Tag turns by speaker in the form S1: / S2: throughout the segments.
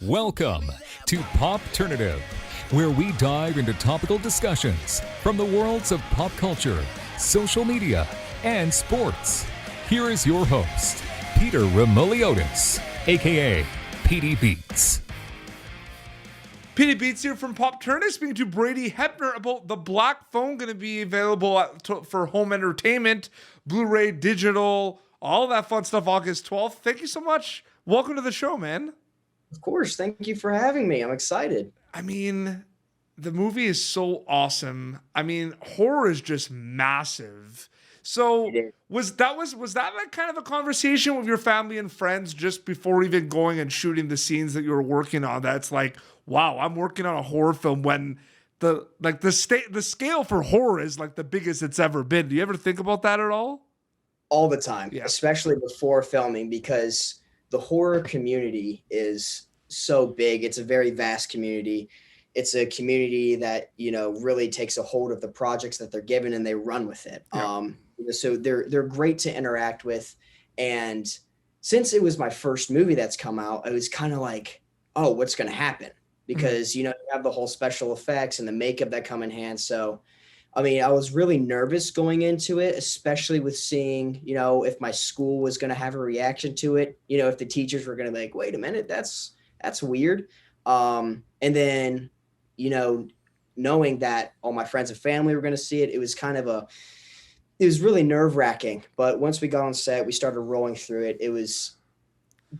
S1: Welcome to Popternative, where we dive into topical discussions from the worlds of pop culture, social media, and sports. Here is your host, Peter Remoliotis, aka PD Beats.
S2: PD Beats here from Popternative, speaking to Brady Hepner about the Black Phone, going to be available for home entertainment, Blu-ray, digital, all that fun stuff, August 12th. Thank you so much. Welcome to the show, man.
S3: Of course. Thank you for having me. I'm excited.
S2: I mean, the movie is so awesome. I mean, horror is just massive. So was that like kind of a conversation with your family and friends just before even going and shooting the scenes that you were working on? That's like, wow, I'm working on a horror film when the scale for horror is like the biggest it's ever been. Do you ever think about that at all?
S3: All the time,
S2: Yeah.
S3: Especially before filming, because the horror community is so big. It's a very vast community. It's a community that, really takes a hold of the projects that they're given and they run with it.
S2: Yeah.
S3: So they're great to interact with. And since it was my first movie that's come out, I was kind of like, oh, what's going to happen? Because, you have the whole special effects and the makeup that come in hand. So, I mean, I was really nervous going into it, especially with seeing, if my school was going to have a reaction to it, if the teachers were going to be like, wait a minute, that's weird. And then, knowing that all my friends and family were going to see it, it was really nerve wracking. But once we got on set, we started rolling through it. It was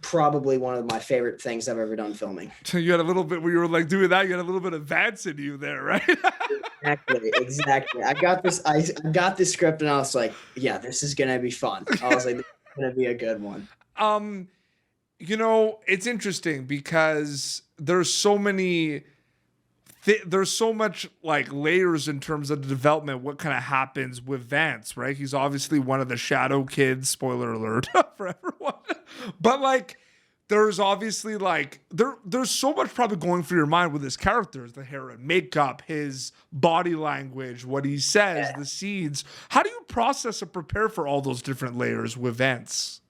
S3: probably one of my favorite things I've ever done filming.
S2: So you had a little bit when you were like doing that, you had a little bit of Vance in you there, right?
S3: Exactly. I got this script and I was like, yeah, this is going to be fun. I was like, this is going to be a good one.
S2: It's interesting because there's so much like layers in terms of the development, what kind of happens with Vance, right? He's obviously one of the shadow kids, spoiler alert for everyone. But like, there's obviously like, there's so much probably going through your mind with his characters, the hair and makeup, his body language, what he says, the scenes. How do you process and prepare for all those different layers with Vance?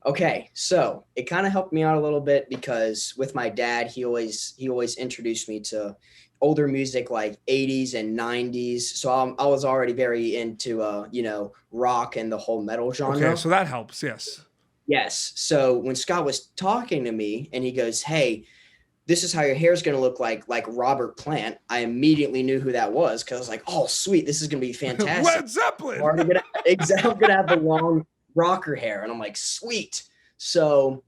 S3: Okay, so it kind of helped me out a little bit because with my dad, he always introduced me to older music like 80s and 90s. So I was already very into rock and the whole metal genre.
S2: Okay, so that helps. Yes.
S3: Yes. So when Scott was talking to me and he goes, "Hey, this is how your hair's going to look like Robert Plant," I immediately knew who that was because I was like, "Oh, sweet, this is going to be fantastic."
S2: Led Zeppelin.
S3: I'm going to have the long rocker hair, and I'm like, sweet. So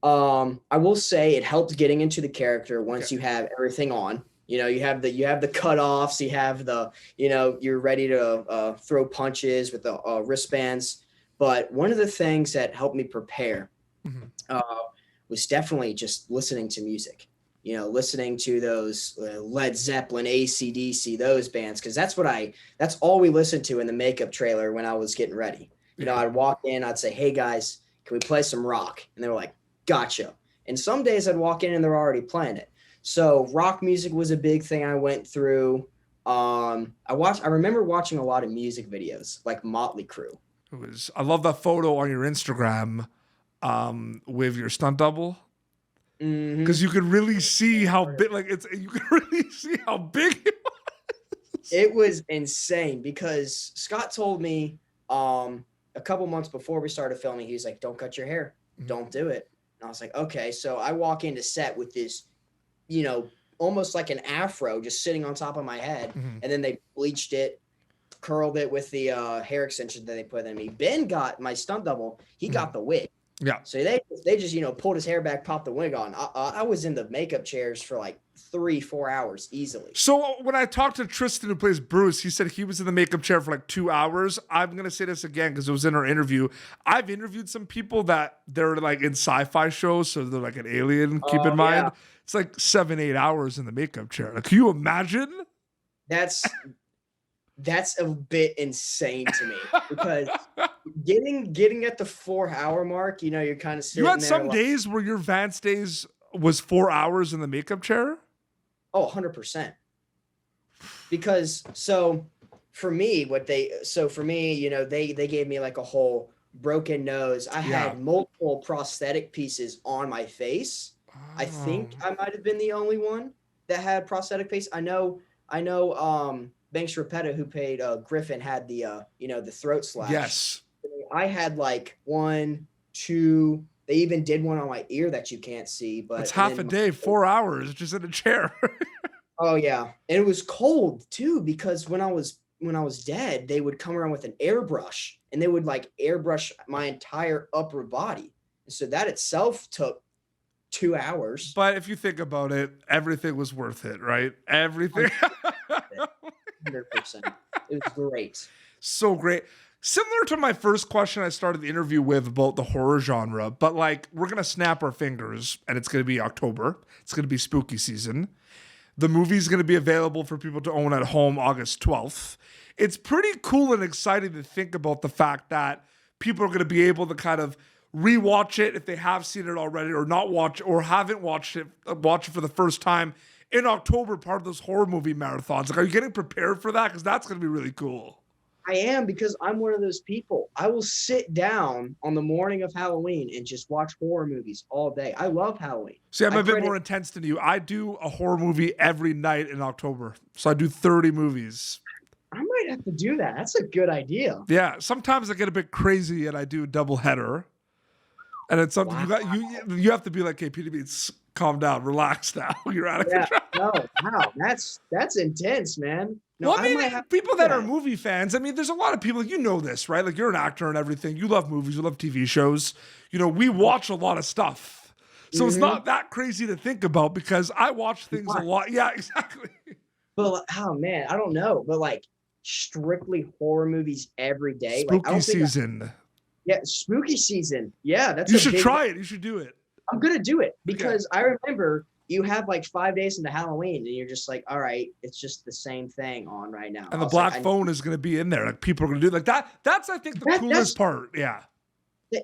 S3: I will say it helped getting into the character once you have everything on. You have the cutoffs, you have the you're ready to throw punches with the wristbands. But one of the things that helped me prepare was definitely just listening to music. Listening to those Led Zeppelin, AC/DC, those bands, because that's all we listened to in the makeup trailer when I was getting ready. I'd walk in, I'd say, "Hey guys, can we play some rock?" And they were like, "Gotcha." And some days I'd walk in and they're already playing it. So rock music was a big thing I went through. I remember watching a lot of music videos like Motley Crue.
S2: I love that photo on your Instagram with your stunt double. Because you could really see how big, you could really see how big it was.
S3: It was insane because Scott told me a couple months before we started filming, he was like, "Don't cut your hair. Don't do it." And I was like, okay. So I walk into set with this, almost like an afro just sitting on top of my head. And then they bleached it, curled it with the hair extension that they put in me. Ben got my stunt double. He got the wig.
S2: Yeah.
S3: So they just, pulled his hair back, popped the wig on. I was in the makeup chairs for like 3-4 hours easily.
S2: So when I talked to Tristan, who plays Bruce, he said he was in the makeup chair for like 2 hours. I'm going to say this again because it was in our interview. I've interviewed some people that they're like in sci-fi shows, so they're like an alien, keep in mind. Yeah. It's like 7-8 hours in the makeup chair. Like, can you imagine?
S3: That's a bit insane to me because getting at the 4-hour mark, you're kind of sitting there.
S2: You had some days where your Vance days was 4 hours in the makeup chair?
S3: Oh, 100%. Because for me, they gave me like a whole broken nose. I had multiple prosthetic pieces on my face. I think I might have been the only one that had prosthetic face. I know Banks Rapetta, who played Griffin, had the the throat slash.
S2: Yes.
S3: I had like 1, 2. They even did one on my ear that you can't see, but
S2: It's half a day, 4 hours just in a chair.
S3: oh yeah, and it was cold too because when I was dead, they would come around with an airbrush and they would like airbrush my entire upper body. And so that itself took 2 hours.
S2: But if you think about it, everything was worth it, right? Everything.
S3: 100%. It was great.
S2: So great. Similar to my first question I started the interview with about the horror genre, but like we're going to snap our fingers and it's going to be October. It's going to be spooky season. The movie's going to be available for people to own at home August 12th. It's pretty cool and exciting to think about the fact that people are going to be able to kind of rewatch it if they have seen it already or not watch or haven't watch it for the first time in October, part of those horror movie marathons. Like, are you getting prepared for that? Because that's going to be really cool.
S3: I am, because I'm one of those people. I will sit down on the morning of Halloween and just watch horror movies all day. I love Halloween.
S2: See, I'm a bit more intense than you. I do a horror movie every night in October. So I do 30 movies.
S3: I might have to do that. That's a good idea.
S2: Yeah. Sometimes I get a bit crazy and I do a double header. And it's something you have to be like, hey, PDB, calm down, relax now. You're out of control.
S3: No, wow, that's intense, man. No,
S2: well, I mean, people that are movie fans, I mean, there's a lot of people, you know this, right? Like, you're an actor and everything. You love movies, you love TV shows. You know, we watch a lot of stuff. So it's not that crazy to think about because I watch things a lot. Yeah, exactly.
S3: But, oh, man, I don't know. But, like, strictly horror movies every day.
S2: Spooky season.
S3: Yeah, spooky season. Yeah, that's
S2: you should try it. You should do it.
S3: I'm going to do it because I remember you have like 5 days into Halloween and you're just like, all right, it's just the same thing on right now.
S2: And the black phone is going to be in there. Like, people are going to do like that. That's, I think, the coolest part. Yeah.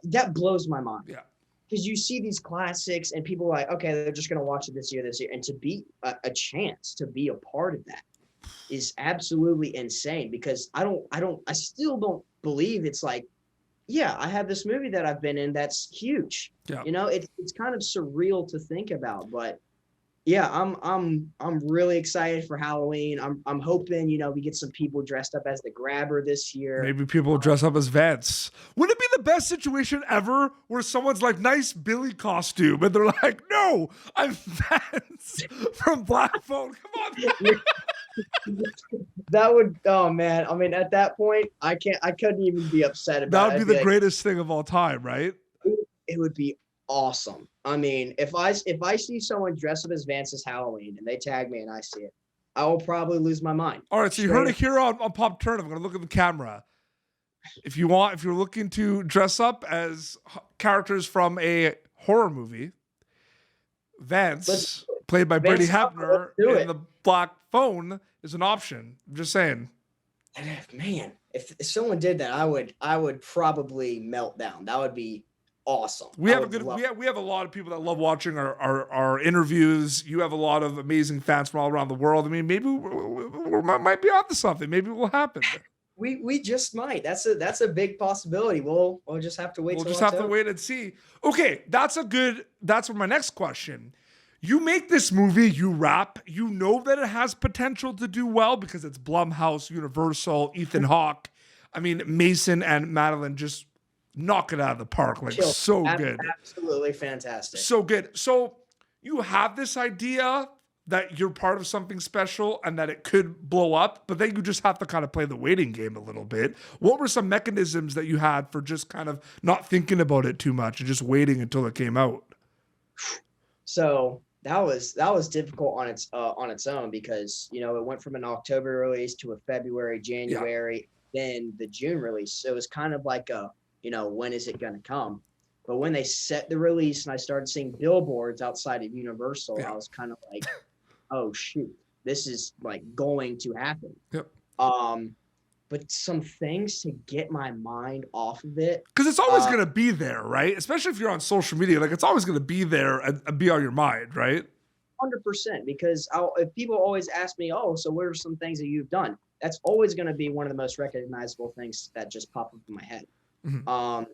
S3: That blows my mind.
S2: Yeah.
S3: Because you see these classics and people are like, okay, they're just going to watch it this year. And to be a chance to be a part of that is absolutely insane because I still don't believe it's like, yeah, I have this movie that I've been in that's huge.
S2: Yeah.
S3: You know, it's kind of surreal to think about, but yeah, I'm really excited for Halloween. I'm hoping, we get some people dressed up as the Grabber this year.
S2: Maybe people will dress up as Vance. Wouldn't it be the best situation ever where someone's like, nice Billy costume, and they're like, no, I'm Vance from Black Phone. Come on.
S3: That would, oh man. I mean, at that point, I couldn't even be upset about it.
S2: That would be the greatest thing of all time, right?
S3: It would be awesome. I mean, if I see someone dressed up as Vance this Halloween and they tag me and I see it, I will probably lose my mind.
S2: All right, so you heard it here on Popternative. I'm going to look at the camera. If you're looking to dress up as characters from a horror movie, Vance, played by Brady Hepner in the Black Phone, is an option. I'm just saying.
S3: Man, if someone did that, I would probably melt down. That would be awesome.
S2: We have a lot of people that love watching our interviews. You have a lot of amazing fans from all around the world. I mean, maybe we might be onto something. Maybe it will happen.
S3: We just might. That's a big possibility. We'll just have to wait.
S2: We'll just have to wait and see. Okay, that's for my next question. You make this movie, you rap, you know that it has potential to do well because it's Blumhouse, Universal, Ethan Hawke. I mean, Mason and Madeline just knock it out of the park. Like, so good.
S3: Absolutely fantastic.
S2: So good. So you have this idea that you're part of something special and that it could blow up, but then you just have to kind of play the waiting game a little bit. What were some mechanisms that you had for just kind of not thinking about it too much and just waiting until it came out?
S3: So that was difficult on its own because, it went from an October release to a February, January, then the June release. So it was kind of like when is it going to come? But when they set the release and I started seeing billboards outside of Universal, I was kind of like, oh shoot, this is like going to happen.
S2: Yep.
S3: But some things to get my mind off of it.
S2: Because it's always going to be there, right? Especially if you're on social media, like it's always going to be there and be on your mind, right?
S3: 100%. Because if people always ask me, oh, so what are some things that you've done? That's always going to be one of the most recognizable things that just pop up in my head. Mm-hmm.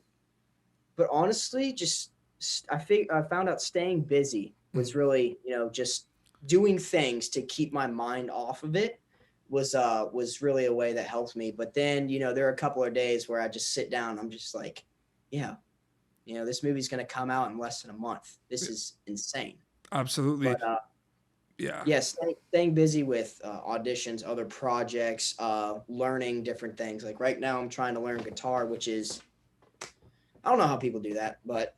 S3: But honestly, I found out staying busy was really, just doing things to keep my mind off of it was really a way that helped me. But then, there are a couple of days where I just sit down. I'm just like, yeah, this movie's going to come out in less than a month. This is insane.
S2: Absolutely.
S3: But,
S2: yeah.
S3: yes, staying busy with auditions, other projects, learning different things. Like right now I'm trying to learn guitar, which is, I don't know how people do that, but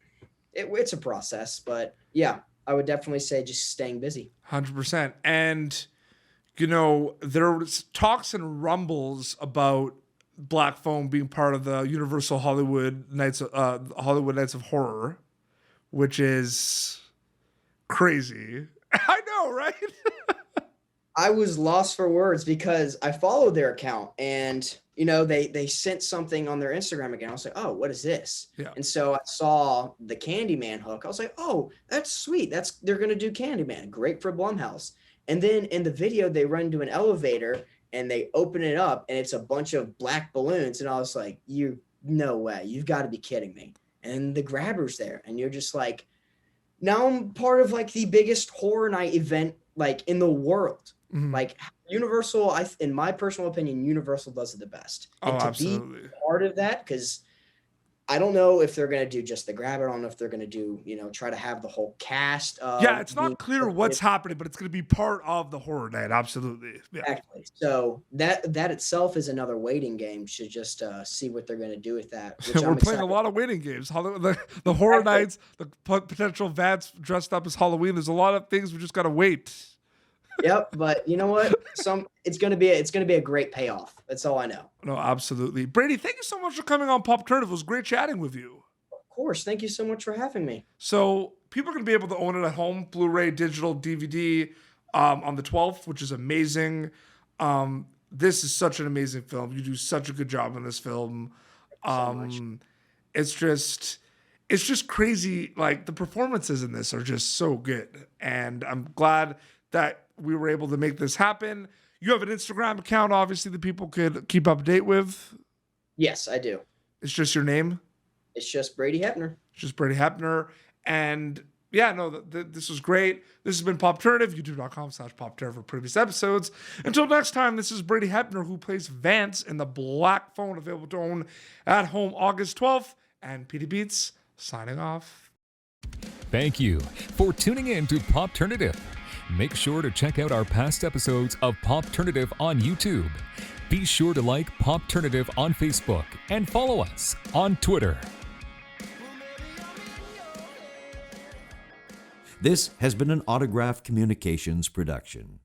S3: it's a process. But yeah, I would definitely say just staying busy.
S2: 100%. And, there was talks and rumbles about Black Phone being part of the Universal Hollywood Nights of Horror, which is crazy. I know, right?
S3: I was lost for words because I followed their account and, they sent something on their Instagram account. I was like, oh, what is this?
S2: Yeah.
S3: And so I saw the Candyman hook. I was like, oh, that's sweet. They're going to do Candyman. Great for Blumhouse. And then in the video, they run to an elevator and they open it up and it's a bunch of black balloons. And I was like, no way. You've got to be kidding me. And the Grabber's there. And you're just like, now I'm part of like the biggest horror night event like in the world.
S2: Mm-hmm.
S3: Like Universal, in my personal opinion, Universal does it the best. And to
S2: absolutely.
S3: be part of that, because I don't know if they're going to do just the Grabber. I don't know if they're going to do, try to have the whole cast.
S2: Yeah, it's not clear what's happening, but it's going to be part of the horror night. Absolutely. Yeah.
S3: Exactly. So that itself is another waiting game to just see what they're going to do with that.
S2: We're playing a lot of waiting games. The horror nights, the potential vans dressed up as Halloween. There's a lot of things we just got to wait.
S3: Yep, but you know what? It's gonna be a great payoff. That's all I know.
S2: No, absolutely. Brady, thank you so much for coming on Popternative. It was great chatting with you.
S3: Of course, thank you so much for having me.
S2: So people are gonna be able to own it at home, Blu-ray, digital, DVD, on the 12th, which is amazing. This is such an amazing film. You do such a good job in this film. It's just crazy. Like the performances in this are just so good, and I'm glad that we were able to make this happen. You have an Instagram account, obviously, that people could keep up to date with.
S3: Yes, I do.
S2: It's just your name?
S3: It's just Brady Hepner.
S2: Just Brady Hepner. And yeah, no, this was great. This has been Popternative, youtube.com/Popternative for previous episodes. Until next time, this is Brady Hepner, who plays Vance in the Black Phone, available to own at home August 12th. And PD Beats, signing off.
S1: Thank you for tuning in to Popternative. Make sure to check out our past episodes of Popternative on YouTube. Be sure to like Popternative on Facebook and follow us on Twitter.
S4: This has been an Autograph Communications production.